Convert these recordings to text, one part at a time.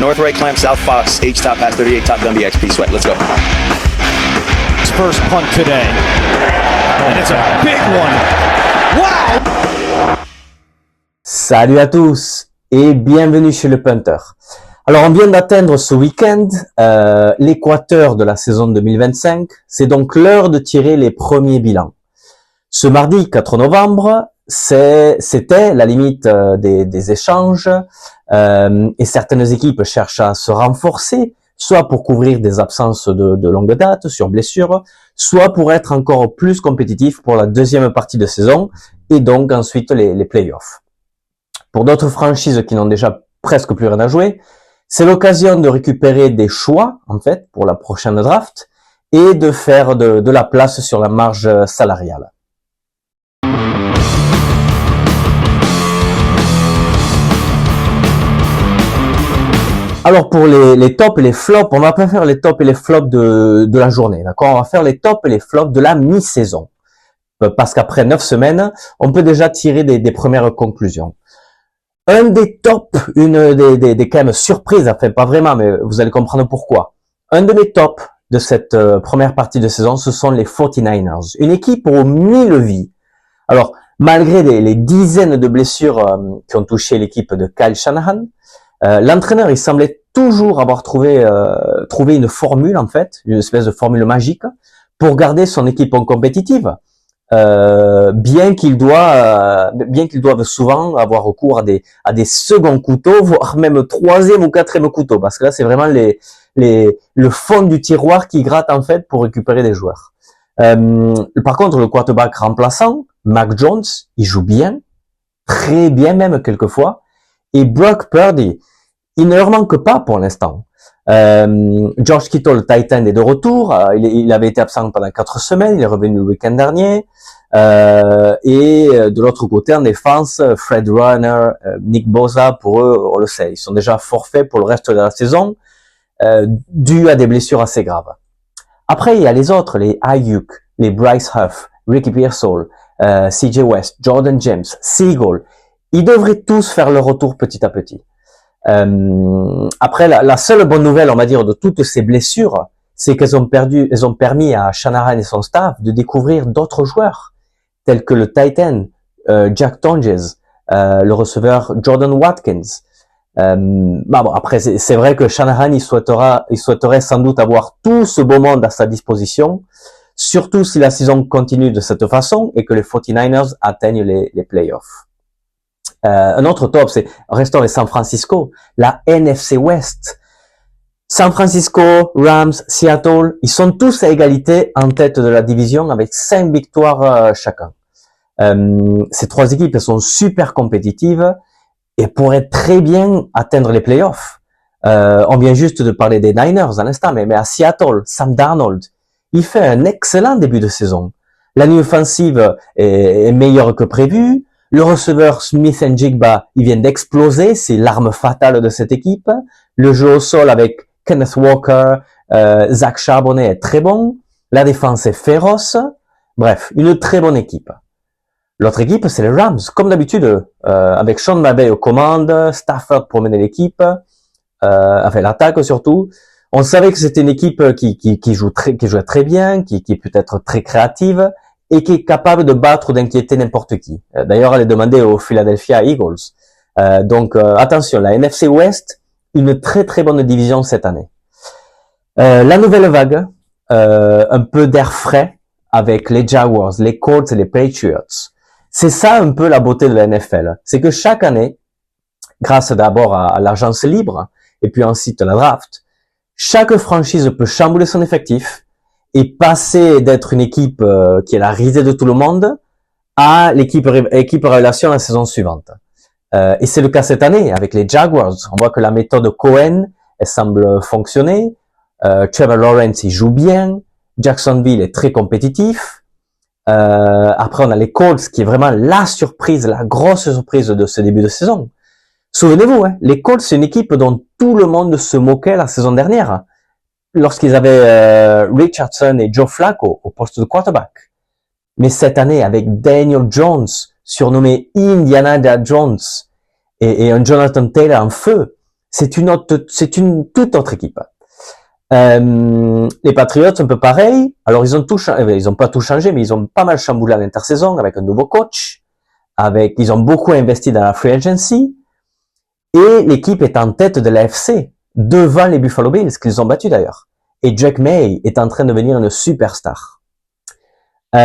North right clamp, south fox, H top pass, 38 top gun BXP sweat. Let's go. First punt today. And it's a big one. Wow! Salut à tous et bienvenue chez le Punter. Alors on vient d'atteindre ce week-end l'équateur de la saison 2025. C'est donc l'heure de tirer les premiers bilans. Ce mardi 4 novembre, c'était la limite des échanges et certaines équipes cherchent à se renforcer, soit pour couvrir des absences de longue date sur blessure, soit pour être encore plus compétitifs pour la deuxième partie de saison et donc ensuite les playoffs. Pour d'autres franchises qui n'ont déjà presque plus rien à jouer, c'est l'occasion de récupérer des choix en fait pour la prochaine draft et de faire de la place sur la marge salariale. Alors pour les tops et les flops, on va pas faire les tops et les flops de la journée, d'accord? On va faire les tops et les flops de la mi-saison. Parce qu'après 9 semaines, on peut déjà tirer des premières conclusions. Un des tops, une des quand même surprises, enfin pas vraiment, mais vous allez comprendre pourquoi. Un de mes tops de cette première partie de saison, ce sont les 49ers. Une équipe aux 1000 vies. Alors, malgré les dizaines de blessures qui ont touché l'équipe de Kyle Shanahan, l'entraîneur, il semblait toujours avoir trouvé une formule, en fait, une espèce de formule magique pour garder son équipe en compétitive. Bien qu'ils doivent souvent avoir recours à des seconds couteaux, voire même troisième ou quatrième couteau, parce que là, c'est vraiment le fond du tiroir qui gratte, en fait, pour récupérer des joueurs. Par contre, le quarterback remplaçant, Mac Jones, il joue bien, très bien même quelquefois, et Brock Purdy, il ne leur manque pas pour l'instant. George Kittle, le Titan, est de retour. Il avait été absent pendant 4 semaines. Il est revenu le week-end dernier. Et de l'autre côté, en défense, Fred Warner, Nick Bosa, pour eux, on le sait, ils sont déjà forfaits pour le reste de la saison, dû à des blessures assez graves. Après, il y a les autres, les Ayuk, les Bryce Huff, Ricky Pearsall, CJ West, Jordan James, Seagull. Ils devraient tous faire leur retour petit à petit. Après, la seule bonne nouvelle, on va dire, de toutes ces blessures, c'est qu'elles ont permis à Shanahan et son staff de découvrir d'autres joueurs, tels que le Titan, Jack Tonges, le receveur Jordan Watkins. Bon, après, c'est vrai que Shanahan, il souhaiterait sans doute avoir tout ce beau monde à sa disposition, surtout si la saison continue de cette façon et que les 49ers atteignent les playoffs. Un autre top, restons avec San Francisco, la NFC West. San Francisco, Rams, Seattle, ils sont tous à égalité en tête de la division avec 5 victoires chacun. Ces 3 équipes, elles sont super compétitives et pourraient très bien atteindre les playoffs. On vient juste de parler des Niners à l'instant, mais à Seattle, Sam Darnold, il fait un excellent début de saison. La ligne offensive est meilleure que prévu. Le receveur Smith Njigba, il vient d'exploser, c'est l'arme fatale de cette équipe. Le jeu au sol avec Kenneth Walker, Zach Charbonnet est très bon. La défense est féroce. Bref, une très bonne équipe. L'autre équipe, c'est les Rams, comme d'habitude, avec Sean McVay aux commandes, Stafford pour mener l'équipe, enfin l'attaque surtout. On savait que c'était une équipe qui jouait très bien, qui est peut-être très créative, et qui est capable de battre ou d'inquiéter n'importe qui. D'ailleurs, elle est demandée aux Philadelphia Eagles. Donc, attention, la NFC West, une très très bonne division cette année. La nouvelle vague, un peu d'air frais avec les Jaguars, les Colts et les Patriots. C'est ça un peu la beauté de la NFL. C'est que chaque année, grâce d'abord à l'agence libre et puis ensuite la draft, chaque franchise peut chambouler son effectif et passer d'être une équipe qui est la risée de tout le monde à équipe révélation la saison suivante. Et c'est le cas cette année avec les Jaguars. On voit que la méthode Cohen, elle semble fonctionner. Trevor Lawrence, il joue bien. Jacksonville est très compétitif. Après, on a les Colts qui est vraiment la surprise, la grosse surprise de ce début de saison. Souvenez-vous, les Colts, c'est une équipe dont tout le monde se moquait la saison dernière, lorsqu'ils avaient Richardson et Joe Flacco au poste de quarterback. Mais cette année, avec Daniel Jones, surnommé Indiana Jones, et un Jonathan Taylor en feu, c'est une toute autre équipe. Les Patriots, un peu pareil. Alors, ils ont pas tout changé, mais ils ont pas mal chamboulé à l'intersaison avec un nouveau coach. Ils ont beaucoup investi dans la free agency. Et l'équipe est en tête de l'AFC, devant les Buffalo Bills, qu'ils ont battus d'ailleurs. Et Drake May est en train de devenir une superstar. On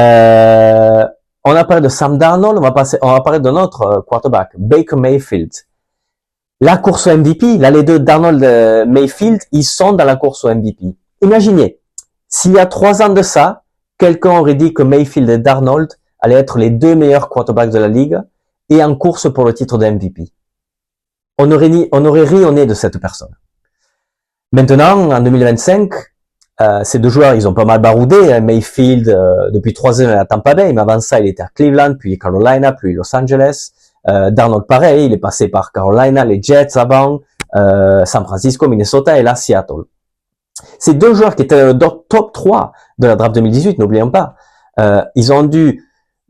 a parlé de Sam Darnold, on va parler d'un autre quarterback, Baker Mayfield. La course au MVP, là les deux, Darnold Mayfield, ils sont dans la course au MVP. Imaginez, s'il y a 3 ans de ça, quelqu'un aurait dit que Mayfield et Darnold allaient être les 2 meilleurs quarterbacks de la ligue et en course pour le titre de MVP. On aurait ri au nez de cette personne. Maintenant, en 2025, ces deux joueurs, ils ont pas mal baroudé. Mayfield, depuis 3 ans, à Tampa Bay, mais avant ça, il était à Cleveland, puis Carolina, puis Los Angeles. Darnold, pareil, il est passé par Carolina, les Jets avant, San Francisco, Minnesota et là, Seattle. Ces deux joueurs qui étaient top 3 de la draft 2018, n'oublions pas, ils ont dû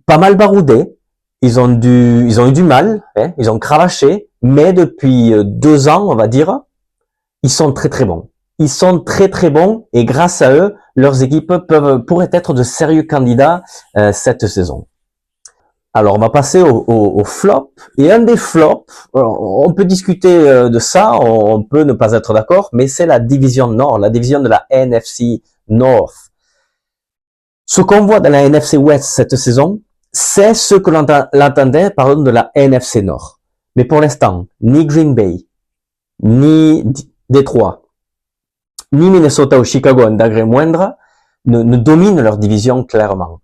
pas mal barouder, ils ont eu du mal, hein, ils ont cravaché, mais depuis 2 ans, on va dire, ils sont très très bons. Ils sont très très bons et grâce à eux, leurs équipes pourraient être de sérieux candidats cette saison. Alors on va passer au flop. Et un des flops, on peut discuter de ça, on peut ne pas être d'accord, mais c'est la division Nord, la division de la NFC North. Ce qu'on voit dans la NFC West cette saison, c'est ce que l'on attendait de la NFC Nord. Mais pour l'instant, ni Green Bay, ni Détroit, ni Minnesota ou Chicago, un degré moindre, ne dominent leur division clairement.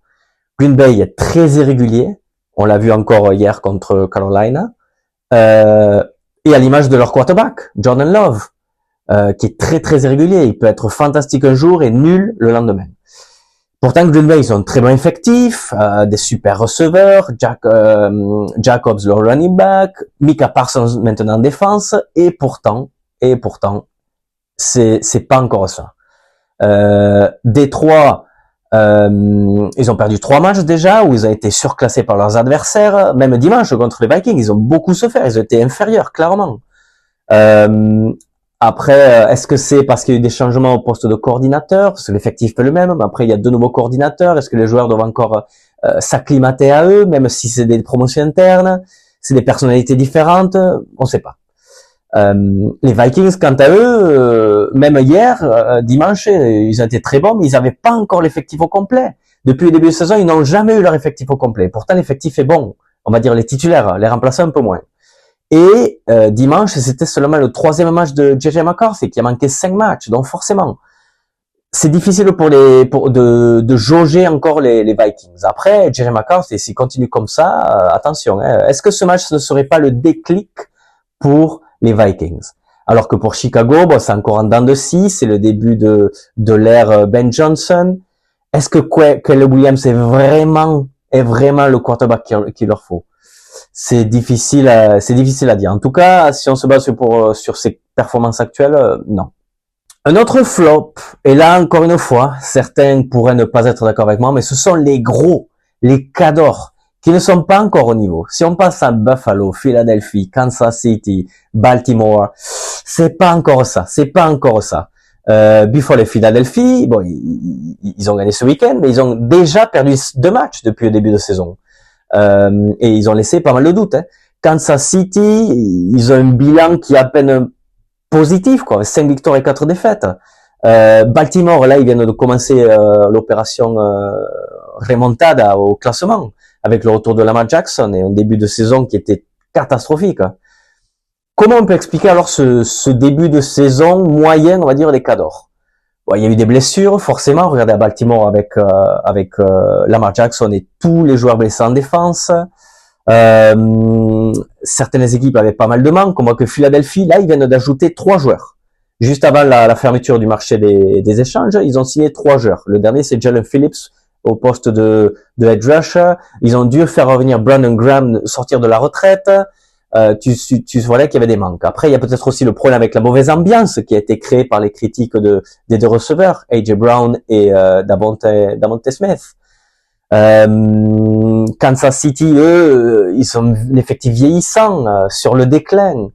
Green Bay est très irrégulier, on l'a vu encore hier contre Carolina, et à l'image de leur quarterback, Jordan Love, qui est très très irrégulier, il peut être fantastique un jour et nul le lendemain. Pourtant, Green Bay, ils ont un très bon effectif, des super receveurs, Jacobs, le running back, Micah Parsons maintenant en défense, et pourtant, c'est pas encore ça. Détroit, ils ont perdu 3 matchs déjà, où ils ont été surclassés par leurs adversaires, même dimanche contre les Vikings, ils ont beaucoup souffert, ils ont été inférieurs, clairement. Après, est-ce que c'est parce qu'il y a eu des changements au poste de coordinateur, parce que l'effectif est le même, mais après il y a 2 nouveaux coordinateurs, est-ce que les joueurs doivent encore s'acclimater à eux, même si c'est des promotions internes, c'est des personnalités différentes, on sait pas. Les Vikings, quant à eux, même hier, dimanche, ils ont été très bons, mais ils n'avaient pas encore l'effectif au complet. Depuis le début de saison, ils n'ont jamais eu leur effectif au complet. Pourtant, l'effectif est bon. On va dire les titulaires, les remplaçants un peu moins. Et dimanche, c'était seulement le 3e match de JJ McCarthy qui a manqué 5 matchs. Donc forcément, c'est difficile de jauger encore les Vikings. Après, JJ McCarthy, s'il continue comme ça, attention. Est-ce que ce match ne serait pas le déclic pour les Vikings? Alors que pour Chicago, bon, c'est encore en dents de scie, c'est le début de l'ère Ben Johnson. Est-ce que Caleb Williams est vraiment le quarterback qu'il leur faut? C'est difficile à dire. En tout cas, si on se base sur ses performances actuelles, non. Un autre flop, et là encore une fois, certains pourraient ne pas être d'accord avec moi, mais ce sont les gros, les cadors, qui ne sont pas encore au niveau. Si on passe à Buffalo, Philadelphie, Kansas City, Baltimore, c'est pas encore ça. Buffalo et Philadelphie, bon, ils ont gagné ce week-end, mais ils ont déjà perdu 2 matchs depuis le début de saison. Et ils ont laissé pas mal de doutes. Kansas City, ils ont un bilan qui est à peine positif, quoi. 5 victoires et 4 défaites. Baltimore, là, ils viennent de commencer l'opération remontada au classement, avec le retour de Lamar Jackson et un début de saison qui était catastrophique. Comment on peut expliquer alors ce début de saison moyen, on va dire, des Cadors? Bon, il y a eu des blessures, forcément. Regardez à Baltimore avec Lamar Jackson et tous les joueurs blessés en défense. Certaines équipes avaient pas mal de manques. On voit que Philadelphie, là, ils viennent d'ajouter 3 joueurs. Juste avant la fermeture du marché des échanges, ils ont signé 3 joueurs. Le dernier, c'est Jalen Phillips au poste de edge rusher. Ils ont dû faire revenir Brandon Graham sortir de la retraite. Tu voyais qu'il y avait des manques. Après, il y a peut-être aussi le problème avec la mauvaise ambiance qui a été créée par les critiques des 2 receveurs, AJ Brown et Davonte Smith. Kansas City, eux, ils sont l'effectif vieillissant, sur le déclin.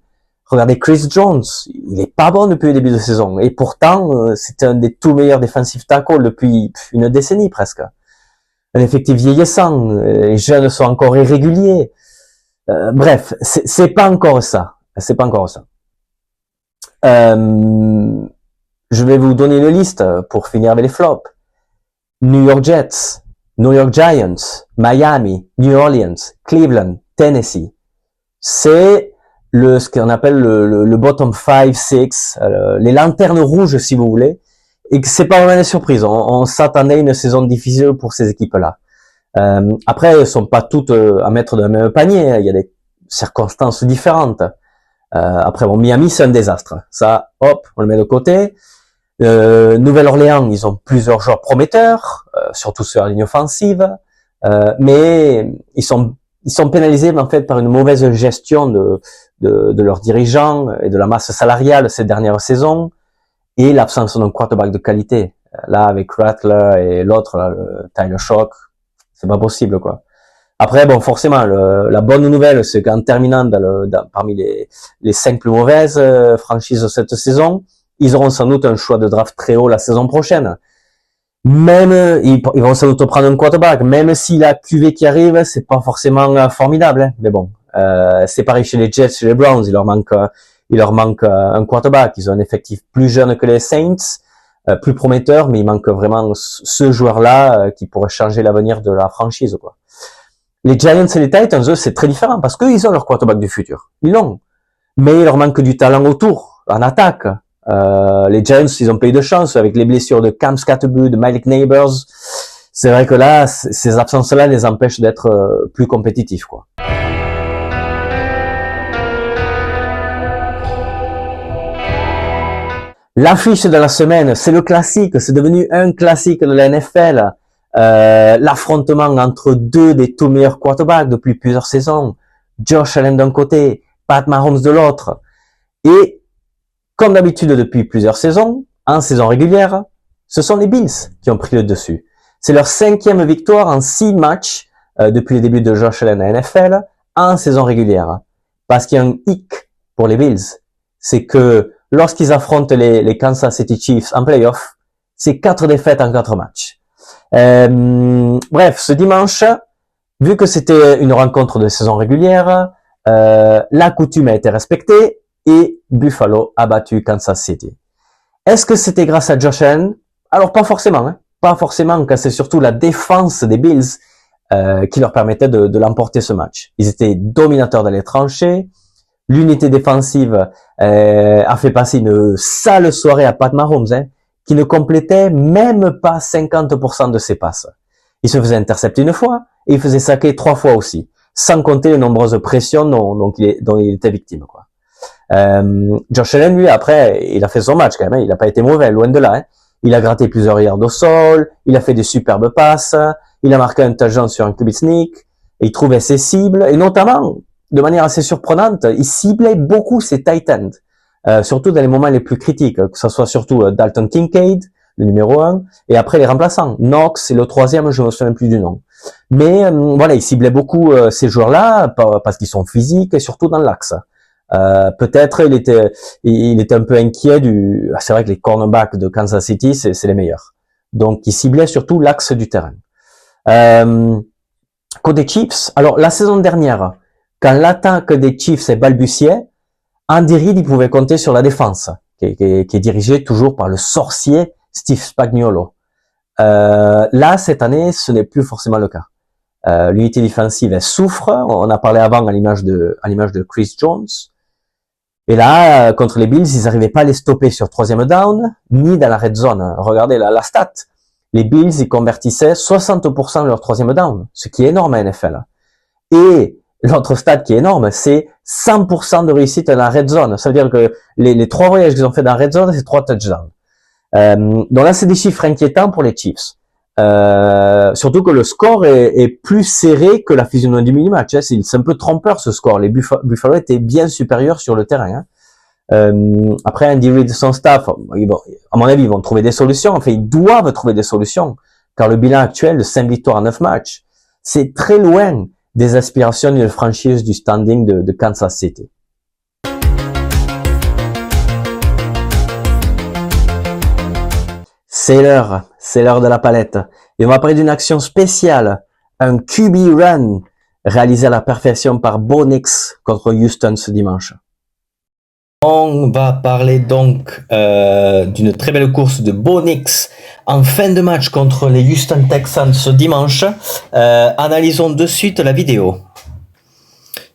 Regardez Chris Jones, il est pas bon depuis le début de saison. Et pourtant, c'est un des tout meilleurs defensive tackles depuis une décennie presque. Un effectif vieillissant, les jeunes sont encore irréguliers. Bref, c'est pas encore ça. C'est pas encore ça. Je vais vous donner une liste pour finir avec les flops. New York Jets, New York Giants, Miami, New Orleans, Cleveland, Tennessee. C'est ce qu'on appelle le bottom 5, 6, les lanternes rouges si vous voulez. Et que c'est pas vraiment des surprises. On s'attendait à une saison difficile pour ces équipes-là. Après, elles sont pas toutes à mettre dans le même panier. Il y a des circonstances différentes. Après, bon, Miami, c'est un désastre. Ça, hop, on le met de côté. Nouvelle-Orléans, ils ont plusieurs joueurs prometteurs, surtout sur la ligne offensive, mais ils sont pénalisés en fait par une mauvaise gestion de leurs dirigeants et de la masse salariale ces dernières saisons et l'absence d'un quarterback de qualité. Là, avec Rattler et l'autre, là, le Tyler Shock, c'est pas possible, quoi. Après, bon, forcément, la bonne nouvelle, c'est qu'en terminant parmi les 5 plus mauvaises franchises de cette saison, ils auront sans doute un choix de draft très haut la saison prochaine. Même, ils vont sans doute prendre un quarterback, même si la QV qui arrive, c'est pas forcément formidable, hein. Mais bon, c'est pareil chez les Jets, chez les Browns, il leur manque un quarterback. Ils ont un effectif plus jeune que les Saints, plus prometteur, mais il manque vraiment ce joueur-là qui pourrait changer l'avenir de la franchise, quoi. Les Giants et les Titans, eux, c'est très différent parce qu'ils ont leur quarterback du futur. Ils l'ont. Mais il leur manque du talent autour, en attaque. Les Giants, ils ont pas eu de chance avec les blessures de Cam Scattergood, de Malik Neighbors. C'est vrai que là, ces absences-là les empêchent d'être plus compétitifs, quoi. L'affiche de la semaine, c'est le classique, c'est devenu un classique de la NFL. L'affrontement entre deux des tout meilleurs quarterbacks depuis plusieurs saisons. Josh Allen d'un côté, Pat Mahomes de l'autre. Et comme d'habitude depuis plusieurs saisons, en saison régulière, ce sont les Bills qui ont pris le dessus. C'est leur 5e victoire en 6 matchs depuis le début de Josh Allen à NFL en saison régulière. Parce qu'il y a un hic pour les Bills, c'est que lorsqu'ils affrontent les Kansas City Chiefs en playoff, c'est 4 défaites en 4 matchs. Bref, ce dimanche, vu que c'était une rencontre de saison régulière, la coutume a été respectée et Buffalo a battu Kansas City. Est-ce que c'était grâce à Josh Allen? Alors pas forcément, hein. Pas forcément, car c'est surtout la défense des Bills qui leur permettait de l'emporter ce match. Ils étaient dominateurs dans les tranchées. L'unité défensive a fait passer une sale soirée à Pat Mahomes, hein, qui ne complétait même pas 50% de ses passes. Il se faisait intercepter une fois et il faisait saquer 3 fois aussi, sans compter les nombreuses pressions dont il était victime, quoi. Josh Allen, lui, après, il a fait son match quand même, hein. Il n'a pas été mauvais, loin de là, hein. Il a gratté plusieurs yards au sol, il a fait des superbes passes, il a marqué un touchdown sur un QB sneak, et il trouvait ses cibles, et notamment, de manière assez surprenante, il ciblait beaucoup ses tight ends, surtout dans les moments les plus critiques, que ce soit surtout Dalton Kincaid, le numéro 1, et après les remplaçants. Knox, c'est le 3e, je me souviens plus du nom. Mais voilà, il ciblait beaucoup ces joueurs-là, parce qu'ils sont physiques, et surtout dans l'axe. Peut-être il était un peu inquiet c'est vrai que les cornerbacks de Kansas City, c'est les meilleurs. Donc, il ciblait surtout l'axe du terrain. Côté Chiefs, alors la saison dernière, quand l'attaque des Chiefs est balbutiée, Andy Reid, il pouvait compter sur la défense, qui est dirigée toujours par le sorcier Steve Spagnuolo. Là, cette année, ce n'est plus forcément le cas. L'unité défensive, elle souffre. On a parlé avant à l'image de Chris Jones. Et là, contre les Bills, ils n'arrivaient pas à les stopper sur 3e down, ni dans la red zone. Regardez la stat. Les Bills, ils convertissaient 60% de leur 3e down, ce qui est énorme à NFL. Et l'autre stat qui est énorme, c'est 100% de réussite dans la red zone. Ça veut dire que les 3 voyages qu'ils ont fait dans la red zone, c'est 3 touchdowns. Donc là, c'est des chiffres inquiétants pour les Chiefs. Surtout que le score est plus serré que la physionomie du match, hein. C'est un peu trompeur ce score. Les Buffalo étaient bien supérieurs sur le terrain, hein. Après, Andy Reid et son staff, à mon avis, ils vont trouver des solutions. Enfin, ils doivent trouver des solutions, car le bilan actuel de 5 victoires en 9 matchs, c'est très loin des aspirations d'une franchise du standing de Kansas City. c'est l'heure de la palette. Et on va parler d'une action spéciale, un QB run réalisé à la perfection par Bo Nix contre Houston ce dimanche. On va parler donc d'une très belle course de Bo Nix en fin de match contre les Houston Texans ce dimanche. Analysons de suite la vidéo.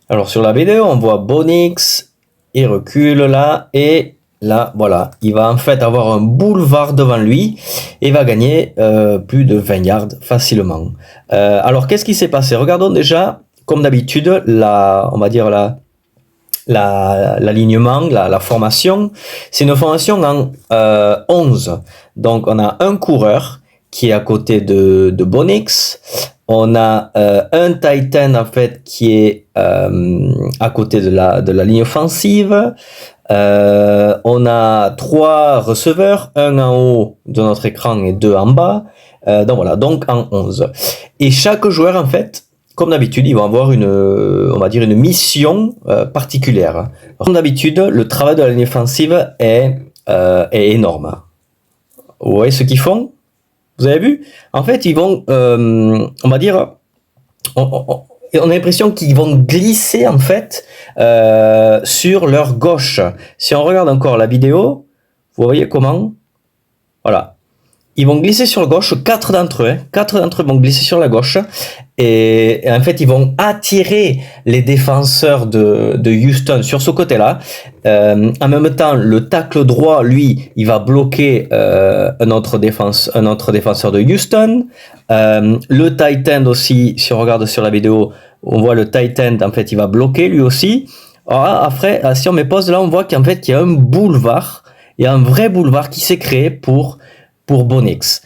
Alors sur la vidéo, on voit Bo Nix, il recule là et là, voilà, il va en fait avoir un boulevard devant lui et va gagner plus de 20 yards facilement. Alors qu'est-ce qui s'est passé? Regardons déjà, comme d'habitude, on va dire l'alignement, la formation. C'est une formation en 11. Donc on a un coureur qui est à côté de Bo Nix. On a un tight end en fait qui est à côté de la ligne offensive. On a 3 receveurs, un en haut de notre écran et 2 en bas. Donc voilà, donc en 11. Et chaque joueur en fait, comme d'habitude, ils vont avoir on va dire une mission particulière. Comme d'habitude, le travail de la ligne offensive est énorme. Vous voyez ce qu'ils font? Vous avez vu? En fait, ils vont, on va dire, on a l'impression qu'ils vont glisser en fait sur leur gauche. Si on regarde encore la vidéo, vous voyez comment? Voilà. Ils vont glisser sur la gauche, 4 d'entre eux vont glisser sur la gauche et en fait ils vont attirer les défenseurs de Houston sur ce côté-là. En même temps, le tacle droit, lui, il va bloquer un autre défenseur de Houston. Le tight end aussi, si on regarde sur la vidéo, on voit le tight end, en fait, il va bloquer lui aussi. Alors, après, si on met pause là, on voit qu'en fait, il y a un boulevard, il y a un vrai boulevard qui s'est créé pour Bo Nix.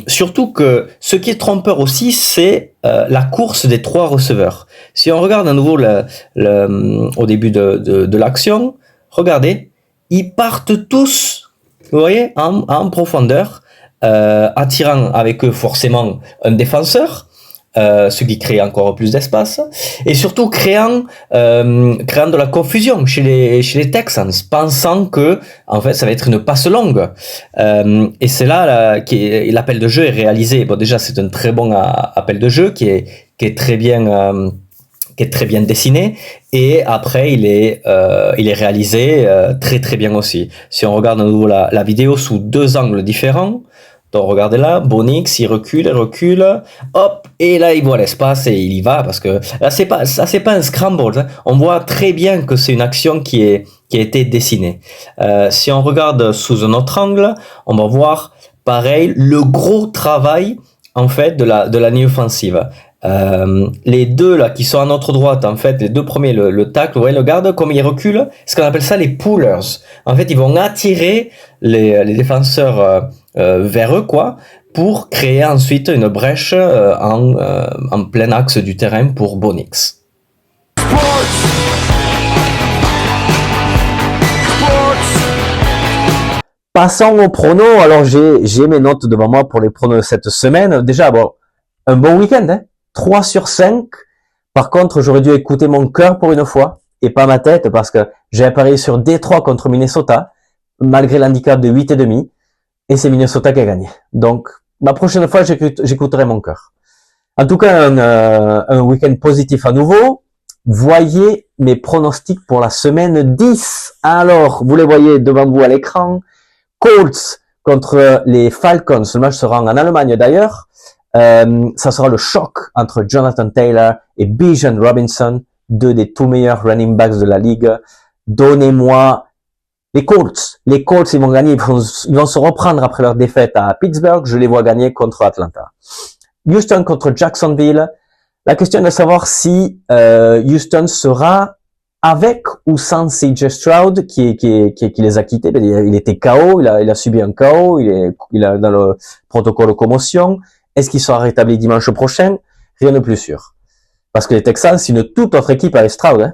Surtout que ce qui est trompeur aussi, c'est la course des 3 receveurs. Si on regarde à nouveau au début de l'action, regardez, ils partent tous, vous voyez, en profondeur, attirant avec eux forcément un défenseur, ce qui crée encore plus d'espace, et surtout créant de la confusion chez les Texans, pensant que en fait ça va être une passe longue. Et c'est là que l'appel de jeu est réalisé. Bon, déjà c'est un très bon appel de jeu qui est très bien dessiné, et après il est réalisé très très bien aussi. Si on regarde à nouveau la vidéo sous 2 angles différents, donc regardez là, Bo Nix, il recule, hop, et là il voit l'espace et il y va, parce que là c'est pas un scramble, hein. On voit très bien que c'est une action qui a été dessinée. Si on regarde sous un autre angle, on va voir pareil le gros travail en fait de la ligne offensive. Les 2 là qui sont à notre droite, en fait les 2 premiers, le tackle, vous voyez le garde comme il recule, ce qu'on appelle ça les pullers. En fait ils vont attirer les défenseurs vers eux, quoi, pour créer ensuite une brèche en plein axe du terrain pour Bo Nix. Passons aux pronos. Alors j'ai mes notes devant moi pour les pronos de cette semaine. Déjà, bon, un bon week-end, hein. 3 sur 5. Par contre, j'aurais dû écouter mon cœur pour une fois et pas ma tête, parce que j'ai parié sur Détroit contre Minnesota, malgré l'handicap de 8,5. Et c'est Minnesota qui a gagné. Donc, la prochaine fois, j'écouterai mon cœur. En tout cas, un week-end positif à nouveau. Voyez mes pronostics pour la semaine 10. Alors, vous les voyez devant vous à l'écran. Colts contre les Falcons. Le match sera en Allemagne d'ailleurs. Ça sera le choc entre Jonathan Taylor et Bijan Robinson, 2 des tout meilleurs running backs de la ligue. Donnez-moi les Colts. Les Colts, ils vont gagner, ils vont se reprendre après leur défaite à Pittsburgh. Je les vois gagner contre Atlanta. Houston contre Jacksonville. La question est de savoir si Houston sera avec ou sans CJ Stroud qui les a quittés. Il était KO, il a subi un KO, il est dans le protocole de commotion. Est-ce qu'il sera rétabli dimanche prochain? Rien de plus sûr. Parce que les Texans, c'est une toute autre équipe avec Stroud, hein.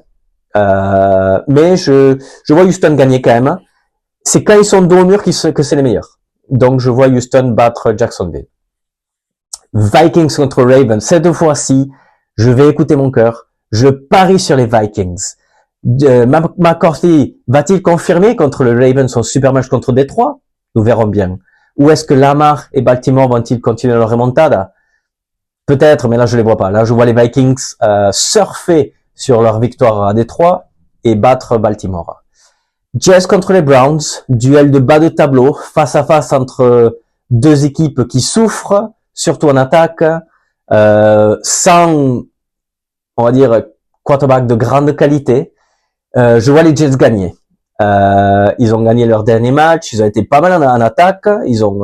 Mais je vois Houston gagner quand même. C'est quand ils sont dos au mur que c'est les meilleurs. Donc je vois Houston battre Jacksonville. Vikings contre Ravens. Cette fois-ci, je vais écouter mon cœur. Je parie sur les Vikings. McCarthy va-t-il confirmer contre le Ravens son super match contre Détroit? Nous verrons bien. Ou est-ce que Lamar et Baltimore vont-ils continuer leur remontada? Peut-être, mais là je les vois pas. Là je vois les Vikings surfer sur leur victoire à Détroit et battre Baltimore. Jets contre les Browns, duel de bas de tableau, face à face entre deux équipes qui souffrent, surtout en attaque, sans, on va dire, quarterback de grande qualité. Je vois les Jets gagner. Ils ont gagné leur dernier match, ils ont été pas mal en attaque, ils ont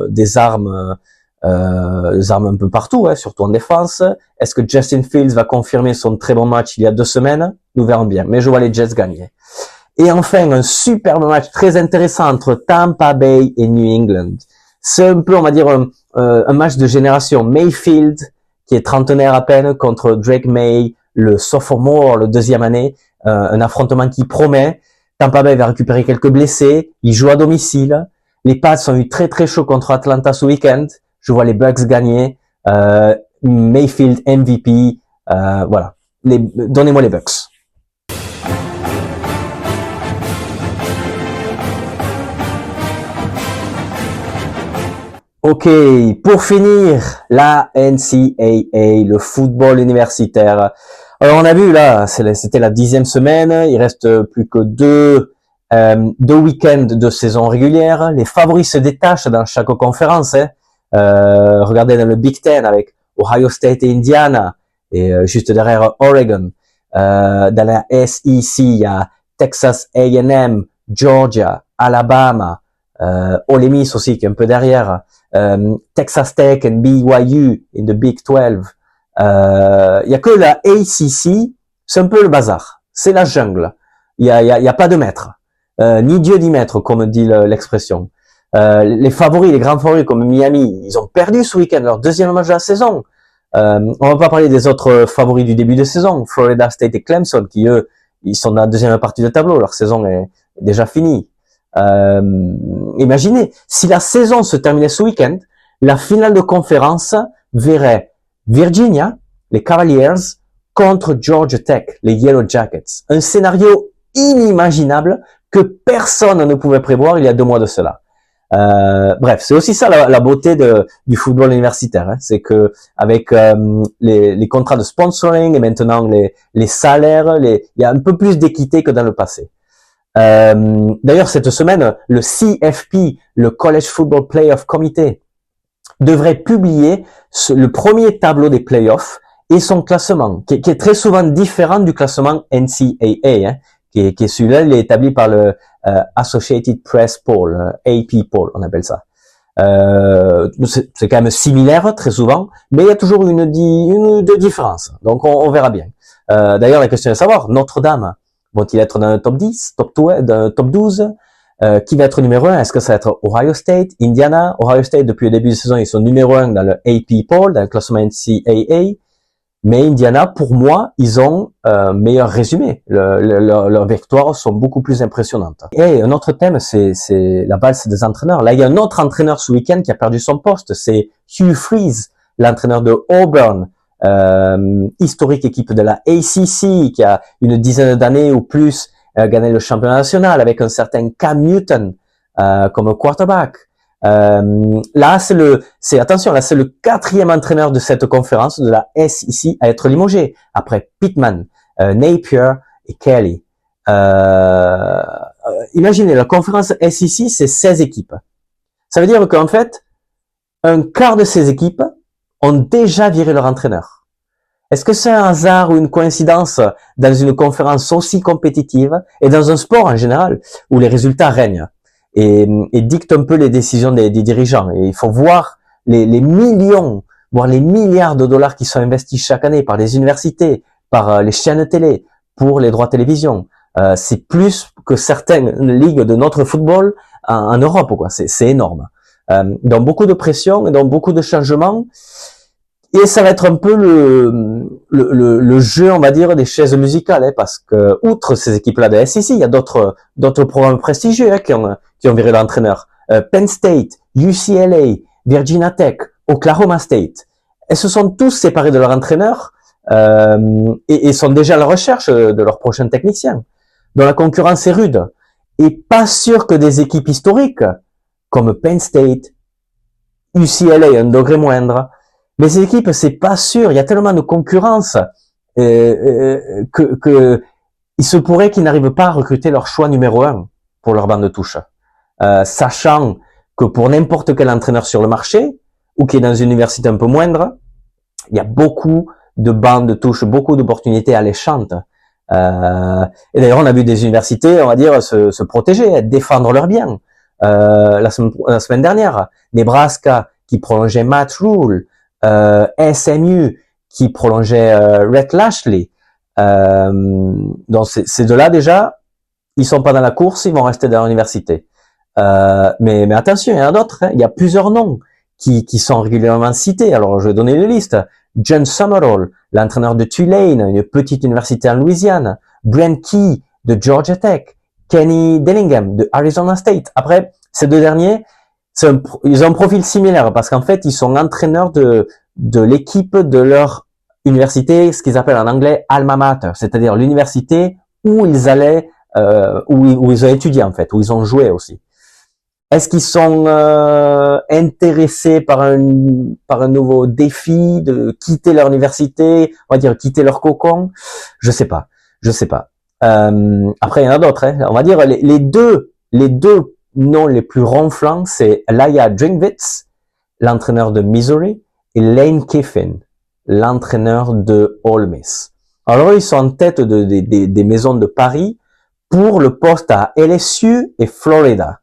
des armes un peu partout, surtout en défense. Est-ce que Justin Fields va confirmer son très bon match il y a 2 semaines? Nous verrons bien, mais je vois les Jets gagner. Et enfin, un superbe match très intéressant entre Tampa Bay et New England. C'est un peu, on va dire, un match de génération. Mayfield, qui est trentenaire à peine, contre Drake May, le sophomore, le 2e année. Un affrontement qui promet. Tampa Bay va récupérer quelques blessés. Ils jouent à domicile. Les Pats ont eu très très chaud contre Atlanta ce week-end. Je vois les Bucks gagner. Mayfield MVP. Voilà. Donnez-moi les Bucks. Ok, pour finir, la NCAA, le football universitaire. Alors on a vu là, c'était la 10e semaine, il reste plus que deux week-ends de saison régulière. Les favoris se détachent dans chaque conférence. Regardez dans le Big Ten avec Ohio State et Indiana, et juste derrière Oregon. Dans la SEC, il y a Texas A&M, Georgia, Alabama, Ole Miss aussi qui est un peu derrière. Texas Tech and BYU in the Big 12. Il y a que la ACC, c'est un peu le bazar. C'est la jungle. Il y a pas de maître. Ni Dieu ni maître, comme dit l'expression. Les favoris, les grands favoris comme Miami, ils ont perdu ce week-end leur 2e match de la saison. On va pas parler des autres favoris du début de saison, Florida State et Clemson, qui eux, ils sont dans la 2e partie de tableau. Leur saison est déjà finie. Imaginez, si la saison se terminait ce week-end, la finale de conférence verrait Virginia, les Cavaliers, contre Georgia Tech, les Yellow Jackets. Un scénario inimaginable que personne ne pouvait prévoir il y a 2 mois de cela. Bref, c'est aussi ça la beauté du football universitaire, c'est que avec les contrats de sponsoring et maintenant les salaires, il y a un peu plus d'équité que dans le passé. D'ailleurs, cette semaine, le CFP, le College Football Playoff Committee, devrait publier le premier tableau des playoffs et son classement, qui est très souvent différent du classement NCAA, qui est celui-là, il est établi par le Associated Press Poll, AP Poll, on appelle ça. C'est quand même similaire très souvent, mais il y a toujours une ou deux différences. Donc on verra bien. D'ailleurs, la question est de savoir, Notre-Dame, vont-ils être dans le top 10, top 12? Qui va être numéro 1? Est-ce que ça va être Ohio State, Indiana? Ohio State, depuis le début de saison, ils sont numéro 1 dans le AP Poll, dans le classement NCAA. Mais Indiana, pour moi, ils ont meilleur résumé. Leurs victoires sont beaucoup plus impressionnantes. Et un autre thème, c'est la valse des entraîneurs. Là, il y a un autre entraîneur ce week-end qui a perdu son poste. C'est Hugh Freeze, l'entraîneur de Auburn, historique équipe de la ACC, qui a une dizaine d'années ou plus gagné le championnat national avec un certain Cam Newton comme quarterback. Là, c'est le 4e entraîneur de cette conférence de la SEC à être limogé après Pittman, Napier et Kelly. Imaginez, la conférence SEC, c'est 16 équipes. Ça veut dire qu'en fait, un quart de ces équipes ont déjà viré leur entraîneur. Est-ce que c'est un hasard ou une coïncidence dans une conférence aussi compétitive et dans un sport en général où les résultats règnent et dictent un peu les décisions des dirigeants? Et il faut voir les millions, voire les milliards de dollars qui sont investis chaque année par les universités, par les chaînes télé, pour les droits télévision. C'est plus que certaines ligues de notre football en Europe, quoi. C'est énorme. Donc beaucoup de pression et donc beaucoup de changements. Et ça va être un peu le jeu, on va dire, des chaises musicales, parce que outre ces équipes-là de SEC, il y a d'autres programmes prestigieux qui ont viré l'entraîneur. Penn State, UCLA, Virginia Tech, Oklahoma State. Elles se sont tous séparés de leur entraîneur et sont déjà à la recherche de leur prochain technicien. Donc la concurrence est rude. Et pas sûr que des équipes historiques comme Penn State, UCLA, un degré moindre. Mais ces équipes, c'est pas sûr. Il y a tellement de concurrence que il se pourrait qu'ils n'arrivent pas à recruter leur choix numéro 1 pour leur banc de touche. Sachant que pour n'importe quel entraîneur sur le marché, ou qui est dans une université un peu moindre, il y a beaucoup de bancs de touche, beaucoup d'opportunités alléchantes. Et d'ailleurs, on a vu des universités, on va dire, se protéger, défendre leurs biens. La semaine dernière, Nebraska qui prolongeait Matt Rhule, SMU qui prolongeait Rhett Lashley. Donc ces deux-là déjà, ils sont pas dans la course, ils vont rester dans l'université. Mais attention, il y en a d'autres. Hein. Il y a plusieurs noms qui sont régulièrement cités. Alors je vais donner les listes. John Summerall, l'entraîneur de Tulane, une petite université en Louisiane. Brent Key de Georgia Tech. Kenny Dillingham de Arizona State. Après, ces deux derniers, ils ont un profil similaire parce qu'en fait, ils sont entraîneurs de l'équipe de leur université, ce qu'ils appellent en anglais alma mater, c'est-à-dire l'université où ils allaient, où ils ont étudié en fait, où ils ont joué aussi. Est-ce qu'ils sont intéressés par un nouveau défi de quitter leur université, on va dire quitter leur cocon? Je sais pas. Après, il y en a d'autres. Hein. On va dire les deux noms les plus ronflants, c'est Laia Drinkwitz, l'entraîneur de Missouri, et Lane Kiffin, l'entraîneur de Ole Miss. Alors, ils sont en tête des maisons de Paris pour le poste à LSU et Florida.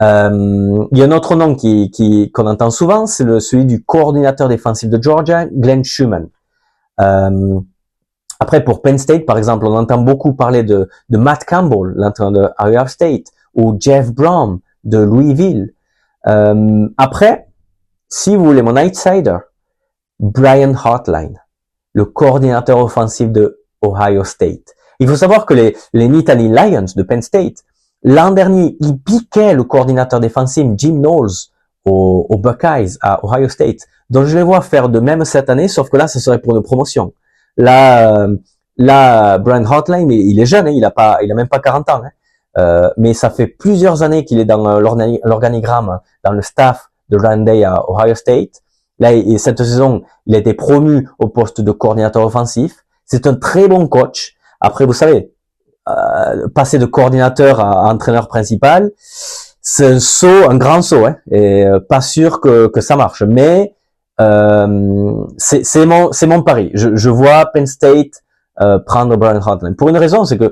Il y a un autre nom qu'on entend souvent, c'est celui du coordinateur défensif de Georgia, Glenn Schumann. Après, pour Penn State, par exemple, on entend beaucoup parler de Matt Campbell, l'entraîneur de Ohio State, ou Jeff Brom de Louisville. Après, si vous voulez mon outsider, Brian Hartline, le coordinateur offensif de Ohio State. Il faut savoir que les Nittany Lions de Penn State, l'an dernier, ils piquaient le coordinateur défensif Jim Knowles aux Buckeyes à Ohio State. Donc je les vois faire de même cette année, sauf que là, ce serait pour une promotion. Là, Brian Hartline, il est jeune, hein, il a même pas 40 ans, hein, mais ça fait plusieurs années qu'il est dans l'organigramme, dans le staff de Ryan Day à Ohio State. Là, et cette saison, il a été promu au poste de coordinateur offensif. C'est un très bon coach. Après, vous savez, passer de coordinateur à entraîneur principal, c'est un grand saut, hein, et pas sûr que ça marche. Mais c'est mon pari. Je vois Penn State prendre Brian Hartline. Pour une raison, c'est que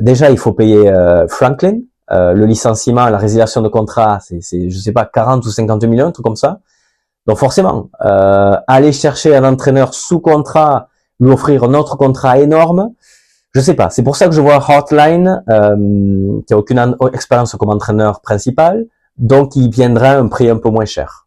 déjà il faut payer Franklin, le licenciement, la résiliation de contrat, c'est je sais pas 40 ou 50 millions, un truc comme ça. Donc forcément, aller chercher un entraîneur sous contrat, lui offrir un autre contrat énorme, je sais pas. C'est pour ça que je vois Hartline, qui a aucune expérience comme entraîneur principal, donc il viendra à un prix un peu moins cher.